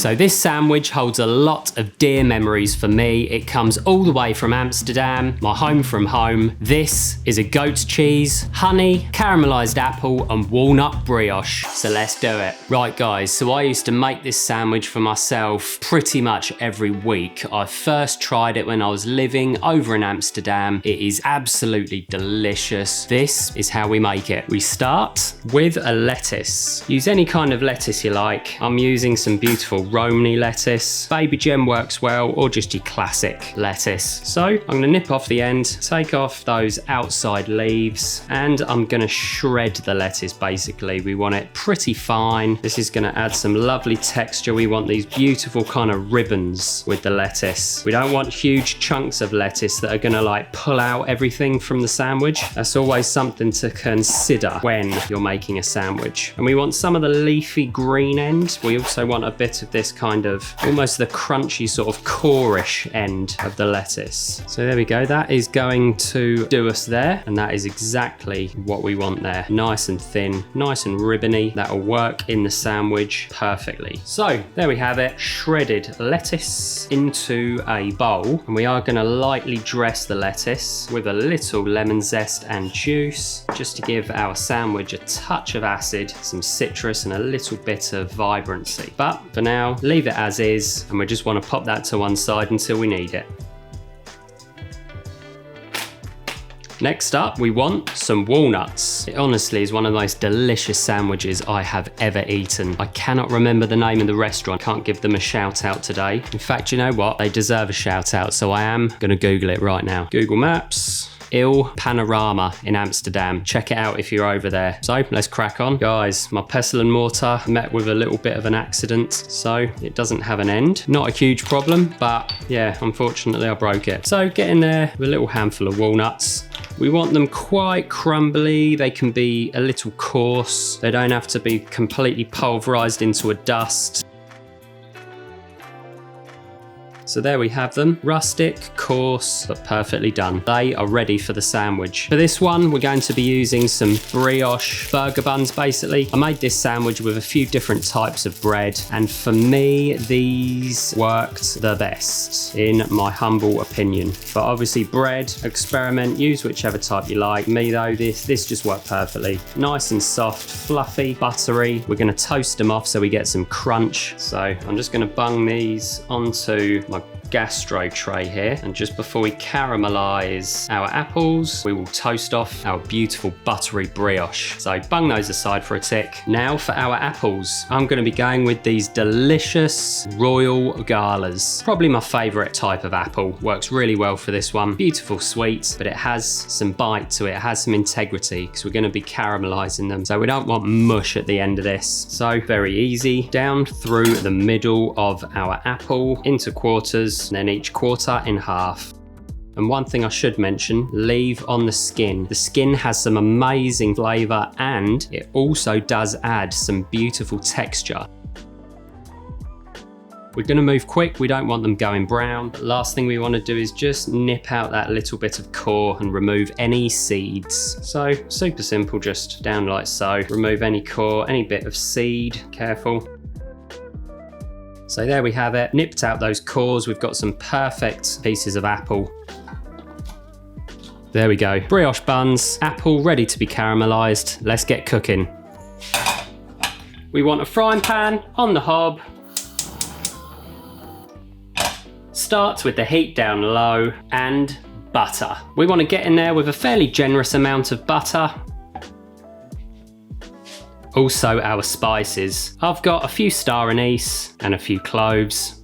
So this sandwich holds a lot of dear memories for me. It comes all the way from Amsterdam, my home from home. This is a goat's cheese, honey, caramelised apple and walnut brioche. So let's do it. Right guys, so I used to make this sandwich for myself pretty much every week. I first tried it when I was living over in Amsterdam. It is absolutely delicious. This is how we make it. We start with a lettuce. Use any kind of lettuce you like. I'm using some beautiful Romney lettuce. Baby gem works well, or just your classic lettuce. So I'm gonna nip off the end, take off those outside leaves, and I'm gonna shred the lettuce basically. We want it pretty fine. This is gonna add some lovely texture. We want these beautiful kind of ribbons with the lettuce. We don't want huge chunks of lettuce that are gonna like pull out everything from the sandwich. That's always something to consider when you're making a sandwich. And we want some of the leafy green end. We also want a bit of this kind of almost the crunchy sort of core-ish end of the lettuce. So there we go. That is going to do us there. And that is exactly what we want there. Nice and thin, nice and ribbony. That'll work in the sandwich perfectly. So there we have it. Shredded lettuce into a bowl. And we are going to lightly dress the lettuce with a little lemon zest and juice, just to give our sandwich a touch of acid, some citrus and a little bit of vibrancy. But for now, leave it as is, and we just want to pop that to one side until we need it. Next up, we want some walnuts. It honestly is one of the most delicious sandwiches I have ever eaten. I cannot remember the name of the restaurant. Can't give them a shout out today. In fact, you know what? They deserve a shout out, so I am gonna Google it right now. Google Maps. Il Panorama in Amsterdam. Check it out if you're over there. So let's crack on. Guys, my pestle and mortar met with a little bit of an accident, so it doesn't have an end. Not a huge problem, but yeah, unfortunately I broke it. So get in there with a little handful of walnuts. We want them quite crumbly. They can be a little coarse. They don't have to be completely pulverized into a dust. So there we have them, rustic, coarse, but perfectly done. They are ready for the sandwich. For this one, we're going to be using some brioche burger buns, basically. I made this sandwich with a few different types of bread, and for me, these worked the best, in my humble opinion. But obviously bread, experiment, use whichever type you like. Me though, this just worked perfectly. Nice and soft, fluffy, buttery. We're gonna toast them off so we get some crunch. So I'm just gonna bung these onto my gastro tray here, and just before we caramelize our apples, we will toast off our beautiful buttery brioche. So bung those aside for a tick. Now for our apples, I'm going to be going with these delicious royal galas. Probably my favorite type of apple. Works really well for this one. Beautiful sweet, but it has some bite to it. It has some integrity because we're going to be caramelizing them. So we don't want mush at the end of this. So very easy. Down through the middle of our apple into quarters, and then each quarter in half. And one thing I should mention, leave on the skin. The skin has some amazing flavor, and it also does add some beautiful texture. We're gonna move quick, we don't want them going brown. But last thing we wanna do is just nip out that little bit of core and remove any seeds. So super simple, just down like so. Remove any core, any bit of seed, careful. So there we have it, nipped out those cores. We've got some perfect pieces of apple. There we go, brioche buns, apple ready to be caramelized. Let's get cooking. We want a frying pan on the hob. Start with the heat down low, and butter. We want to get in there with a fairly generous amount of butter. Also our spices. I've got a few star anise and a few cloves.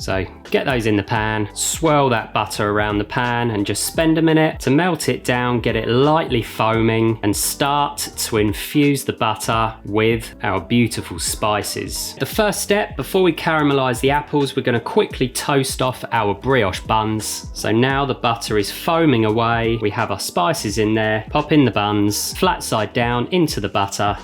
So get those in the pan, swirl that butter around the pan and just spend a minute to melt it down, get it lightly foaming, and start to infuse the butter with our beautiful spices. The first step, before we caramelize the apples, we're going to quickly toast off our brioche buns. So now the butter is foaming away, we have our spices in there, pop in the buns, flat side down into the butter.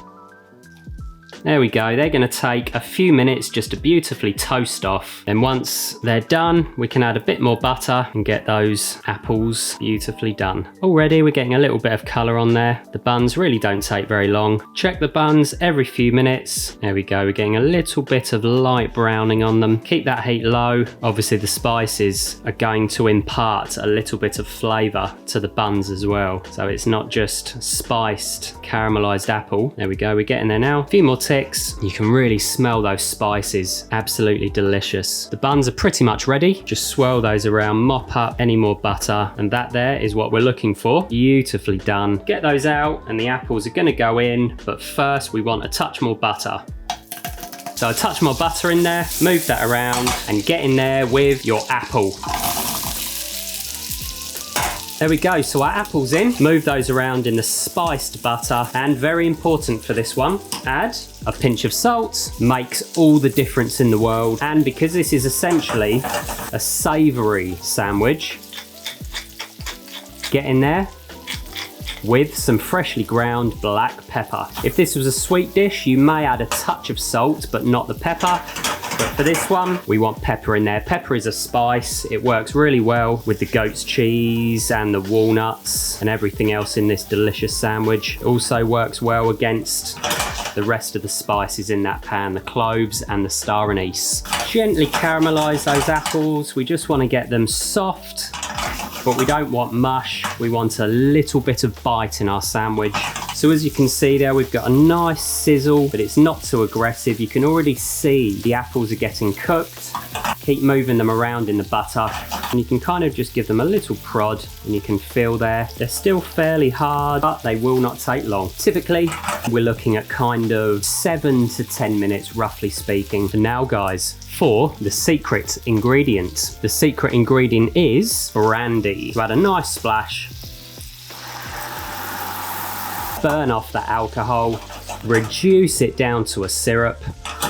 There we go. They're going to take a few minutes just to beautifully toast off. Then once they're done, we can add a bit more butter and get those apples beautifully done. Already we're getting a little bit of colour on there. The buns really don't take very long. Check the buns every few minutes. There we go. We're getting a little bit of light browning on them. Keep that heat low. Obviously the spices are going to impart a little bit of flavour to the buns as well. So it's not just spiced caramelised apple. There we go. We're getting there now. A few more ticks. You can really smell those spices. Absolutely delicious. The buns are pretty much ready. Just swirl those around, mop up any more butter, and that there is what we're looking for. Beautifully done. Get those out and the apples are going to go in, but first we want a touch more butter. So a touch more butter in there, move that around and get in there with your apple. There we go, so our apple's in. Move those around in the spiced butter, and very important for this one, add a pinch of salt. Makes all the difference in the world. And because this is essentially a savoury sandwich, get in there with some freshly ground black pepper. If this was a sweet dish, you may add a touch of salt, but not the pepper. But for this one, we want pepper in there. Pepper is a spice. It works really well with the goat's cheese and the walnuts and everything else in this delicious sandwich. It also works well against the rest of the spices in that pan, the cloves and the star anise. Gently caramelise those apples. We just want to get them soft, but we don't want mush. We want a little bit of bite in our sandwich. So as you can see there, we've got a nice sizzle, but it's not too aggressive. You can already see the apples are getting cooked. Keep moving them around in the butter, and you can kind of just give them a little prod, and you can feel they're still fairly hard, but they will not take long. Typically, we're looking at kind of 7 to 10 minutes, roughly speaking. And now guys, for the secret ingredient. The secret ingredient is brandy. So add a nice splash. Burn off that alcohol, reduce it down to a syrup,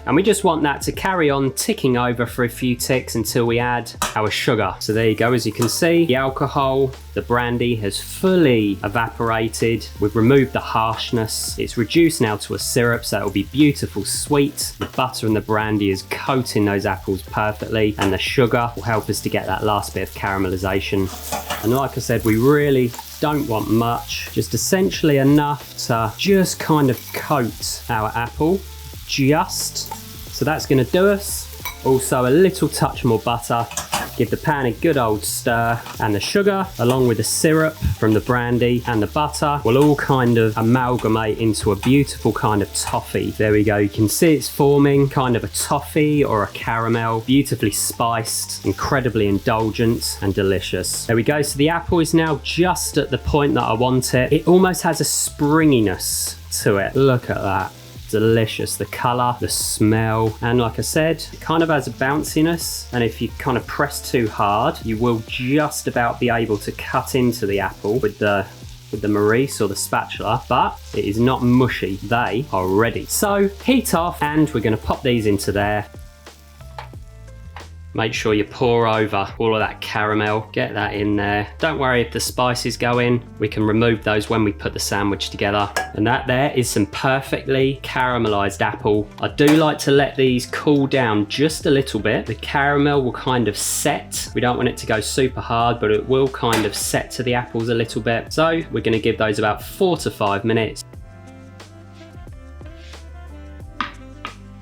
and we just want that to carry on ticking over for a few ticks until we add our sugar. So there you go, as you can see, the alcohol, the brandy has fully evaporated. We've removed the harshness. It's reduced now to a syrup, so it'll be beautiful sweet. The butter and the brandy is coating those apples perfectly, and the sugar will help us to get that last bit of caramelization. And like I said, we really don't want much, just essentially enough to just kind of coat our apple, just. So that's going to do us. Also a little touch more butter. Give the pan a good old stir, and the sugar along with the syrup from the brandy and the butter will all kind of amalgamate into a beautiful kind of toffee. There we go, you can see it's forming kind of a toffee or a caramel, beautifully spiced, incredibly indulgent and delicious. There we go, so the apple is now just at the point that I want it. It almost has a springiness to it. Look at that. Delicious, the colour, the smell, and like I said, it kind of has a bounciness, and if you kind of press too hard, you will just about be able to cut into the apple with the maurice or the spatula, but it is not mushy. They are ready. So heat off, and we're going to pop these into there. Make sure you pour over all of that caramel, get that in there. Don't worry if the spices go in, we can remove those when we put the sandwich together. And that there is some perfectly caramelized apple. I do like to let these cool down just a little bit. The caramel will kind of set. We don't want it to go super hard, but it will kind of set to the apples a little bit. So we're gonna give those about 4 to 5 minutes.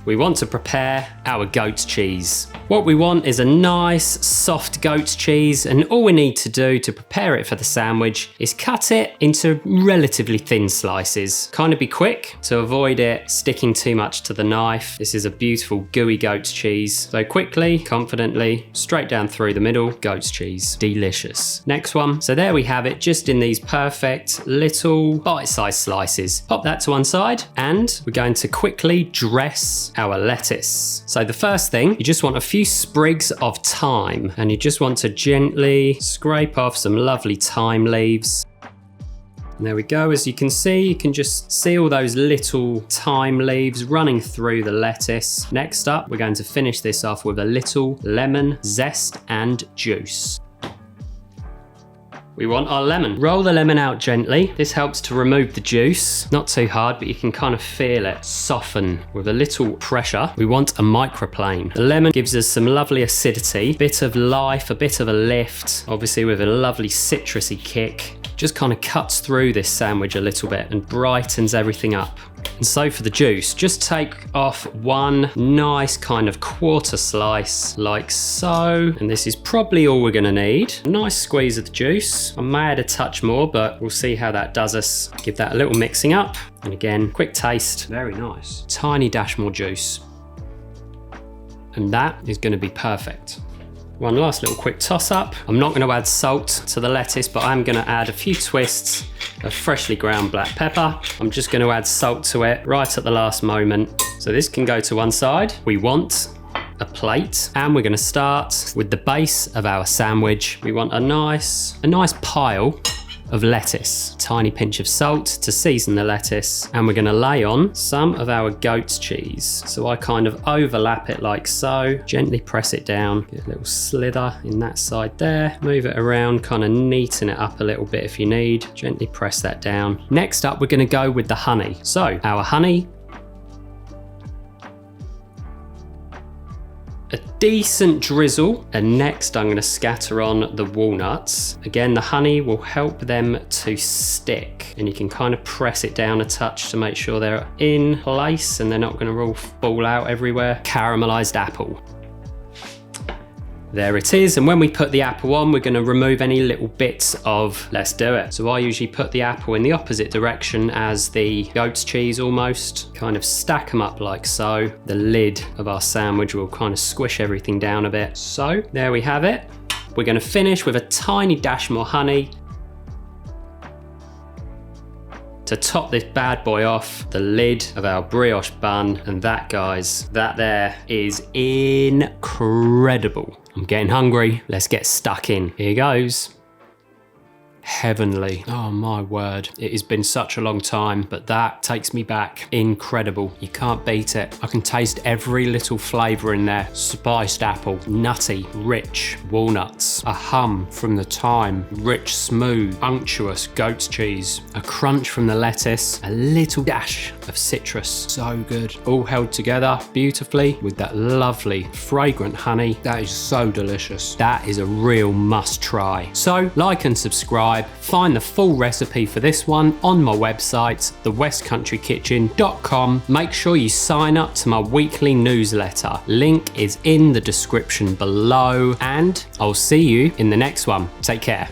We want to prepare our goat's cheese. What we want is a nice soft goat's cheese, and all we need to do to prepare it for the sandwich is cut it into relatively thin slices. Kind of be quick to avoid it sticking too much to the knife. This is a beautiful gooey goat's cheese. So quickly, confidently, straight down through the middle, goat's cheese. Delicious. Next one. So there we have it, just in these perfect little bite-sized slices. Pop that to one side, and we're going to quickly dress our lettuce. So the first thing, you just want a few sprigs of thyme, and you just want to gently scrape off some lovely thyme leaves. And there we go, as you can see, you can just see all those little thyme leaves running through the lettuce. Next up, we're going to finish this off with a little lemon zest and juice. we want our lemon. Roll the lemon out gently. This helps to remove the juice. Not too hard, but you can kind of feel it soften with a little pressure. We want a microplane. The lemon gives us some lovely acidity, bit of life, a bit of a lift, obviously with a lovely citrusy kick. Just kind of cuts through this sandwich a little bit and brightens everything up. And so for the juice, just take off one nice kind of quarter slice like so. And this is probably all we're gonna need. A nice squeeze of the juice. I may add a touch more, but we'll see how that does us. Give that a little mixing up. And again, quick taste. Very nice. Tiny dash more juice. And that is gonna be perfect. One last little quick toss up. I'm not going to add salt to the lettuce, but I'm going to add a few twists of freshly ground black pepper. I'm just going to add salt to it right at the last moment. So this can go to one side. We want a plate, and we're going to start with the base of our sandwich. We want a nice pile of lettuce, tiny pinch of salt to season the lettuce, and we're gonna lay on some of our goat's cheese. So I kind of overlap it like so, gently press it down, get a little slither in that side there, move it around, kind of neaten it up a little bit if you need, gently press that down. Next up, we're gonna go with the honey. So our honey, a decent drizzle, and next I'm going to scatter on the walnuts. Again, the honey will help them to stick, and you can kind of press it down a touch to make sure they're in place and they're not going to all fall out everywhere. Caramelized apple. There it is, and when we put the apple on, we're going to remove any little bits of, let's do it. So I usually put the apple in the opposite direction as the goat's cheese almost, kind of stack them up like so. The lid of our sandwich will kind of squish everything down a bit. So there we have it. We're going to finish with a tiny dash more honey. To top this bad boy off, the lid of our brioche bun, and that, guys, that there is incredible. I'm getting hungry. Let's get stuck in. Here goes. Heavenly. Oh my word. It has been such a long time, but that takes me back. Incredible. You can't beat it. I can taste every little flavor in there. Spiced apple, nutty, rich, walnuts, a hum from the thyme, rich, smooth, unctuous goat's cheese, a crunch from the lettuce, a little dash of citrus. So good. All held together beautifully with that lovely, fragrant honey. That is so delicious. That is a real must try. So like and subscribe. Find the full recipe for this one on my website, thewckchannel.com. Make sure you sign up to my weekly newsletter. Link is in the description below, and I'll see you in the next one. Take care.